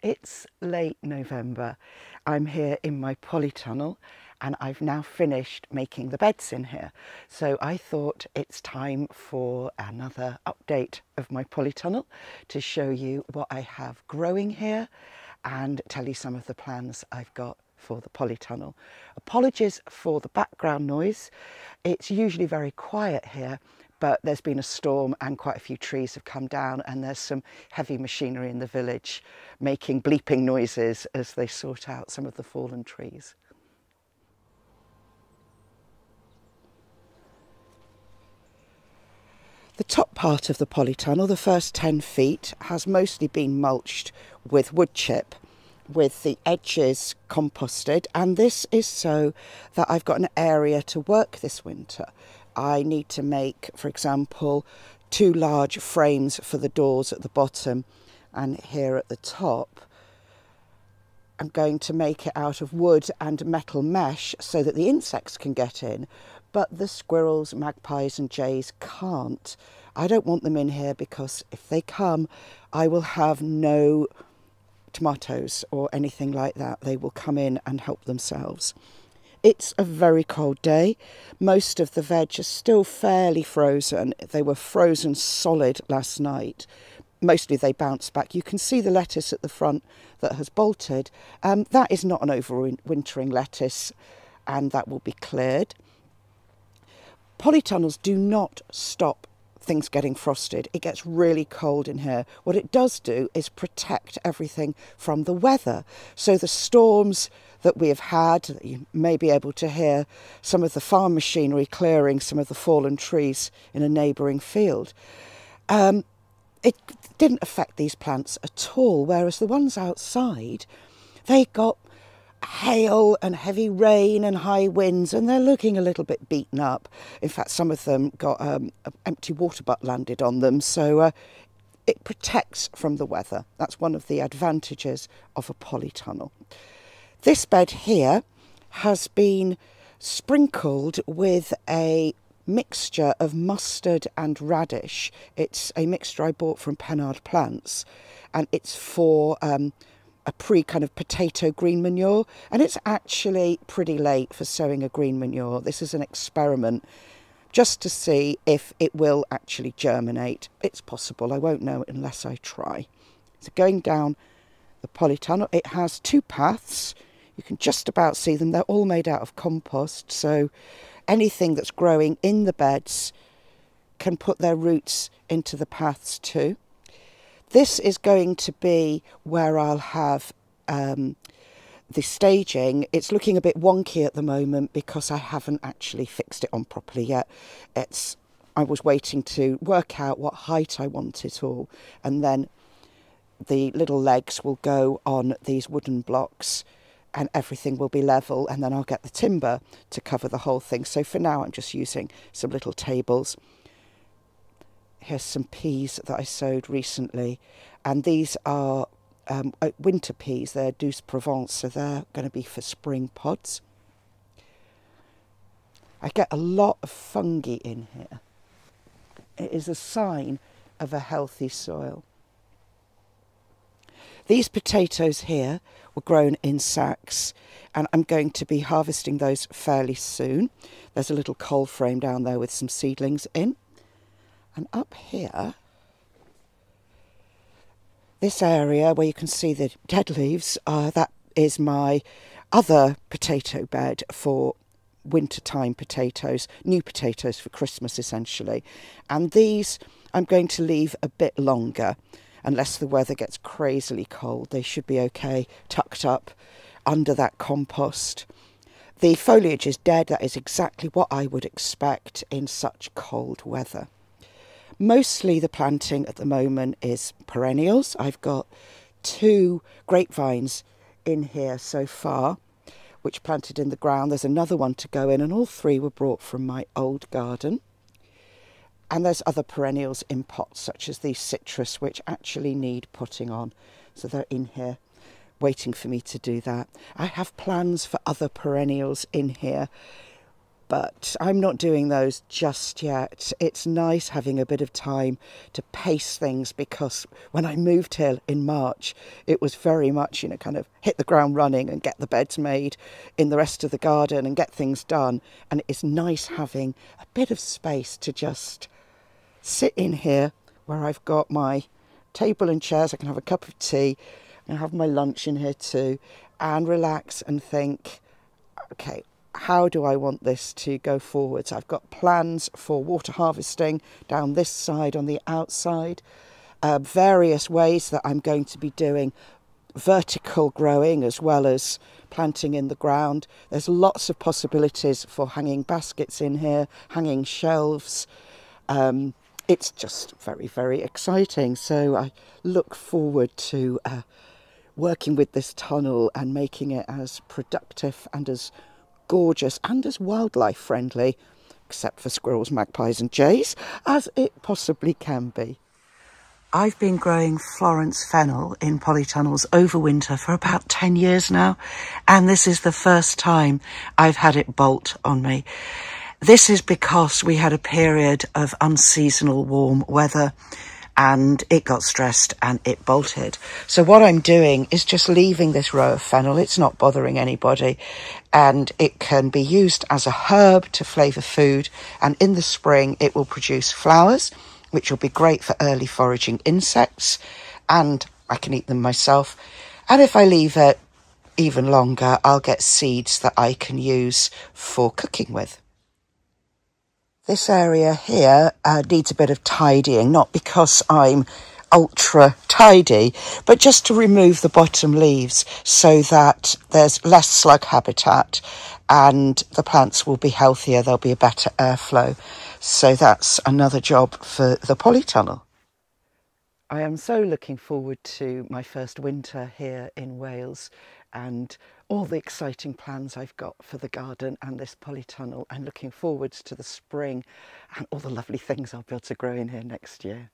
It's late November. I'm here in my polytunnel and I've now finished making the beds in here. So I thought it's time for another update of my polytunnel to show you what I have growing here and tell you some of the plans I've got for the polytunnel. Apologies for the background noise. It's usually very quiet here, but there's been a storm and quite a few trees have come down and there's some heavy machinery in the village making bleeping noises as they sort out some of the fallen trees. The top part of the polytunnel, the first 10 feet, has mostly been mulched with wood chip, with the edges composted, and this is so that I've got an area to work this winter. I need to make, for example, 2 large frames for the doors at the bottom and here at the top. I'm going to make it out of wood and metal mesh so that the insects can get in, but the squirrels, magpies and jays can't. I don't want them in here because if they come, I will have no tomatoes or anything like that. They will come in and help themselves. It's a very cold day. Most of the veg is still fairly frozen. They were frozen solid last night. Mostly they bounce back. You can see the lettuce at the front that has bolted. That is not an overwintering lettuce and that will be cleared. Polytunnels do not stop things getting frosted. It gets really cold in here. What it does do is protect everything from the weather. So the storms that we have had, you may be able to hear some of the farm machinery clearing some of the fallen trees in a neighbouring field. It didn't affect these plants at all, whereas the ones outside, they got hail and heavy rain and high winds and they're looking a little bit beaten up. In fact, some of them got an empty water butt landed on them, so it protects from the weather. That's one of the advantages of a polytunnel. This bed here has been sprinkled with a mixture of mustard and radish. It's a mixture I bought from Pennard Plants and it's for a kind of potato green manure, and it's actually pretty late for sowing a green manure. This is an experiment just to see if it will actually germinate. It's possible, I won't know unless I try. So going down the polytunnel, it has 2 paths. You can just about see them. They're all made out of compost, so anything that's growing in the beds can put their roots into the paths too. This is going to be where I'll have the staging. It's looking a bit wonky at the moment because I haven't actually fixed it on properly yet. I was waiting to work out what height I want it all, and then the little legs will go on these wooden blocks and everything will be level, and then I'll get the timber to cover the whole thing. So for now I'm just using some little tables. Here's some peas that I sowed recently, and these are winter peas. They're douce Provence, so they're going to be for spring pods. I get a lot of fungi in here. It is a sign of a healthy soil. These potatoes here were grown in sacks and I'm going to be harvesting those fairly soon. There's a little coal frame down there with some seedlings in. And up here, this area where you can see the dead leaves, that is my other potato bed for wintertime potatoes, new potatoes for Christmas essentially. And these I'm going to leave a bit longer. Unless the weather gets crazily cold, they should be okay, tucked up under that compost. The foliage is dead. That is exactly what I would expect in such cold weather. Mostly the planting at the moment is perennials. I've got 2 grape vines in here so far, which planted in the ground. There's another one to go in, and all 3 were brought from my old garden. And there's other perennials in pots, such as these citrus, which actually need putting on. So they're in here waiting for me to do that. I have plans for other perennials in here. but I'm not doing those just yet. It's nice having a bit of time to pace things, because when I moved here in March, it was very much, you know, kind of hit the ground running and get the beds made in the rest of the garden and get things done. And it's nice having a bit of space to just sit in here where I've got my table and chairs. I can have a cup of tea and have my lunch in here too, and relax and think, okay, how do I want this to go forwards? I've got plans for water harvesting down this side on the outside, various ways that I'm going to be doing vertical growing as well as planting in the ground. There's lots of possibilities for hanging baskets in here, hanging shelves. It's just very, very exciting. So I look forward to working with this tunnel and making it as productive and as gorgeous and as wildlife friendly, except for squirrels, magpies and jays, as it possibly can be. I've been growing Florence fennel in polytunnels over winter for about 10 years now, and this is the first time I've had it bolt on me. This is because we had a period of unseasonal warm weather and it got stressed and it bolted. So what I'm doing is just leaving this row of fennel. It's not bothering anybody, and it can be used as a herb to flavour food. And in the spring, it will produce flowers, which will be great for early foraging insects, and I can eat them myself. And if I leave it even longer, I'll get seeds that I can use for cooking with. This area here needs a bit of tidying, not because I'm ultra tidy, but just to remove the bottom leaves so that there's less slug habitat and the plants will be healthier, there'll be a better airflow. So that's another job for the polytunnel. I am so looking forward to my first winter here in Wales and all the exciting plans I've got for the garden and this polytunnel, and looking forward to the spring and all the lovely things I'll be able to grow in here next year.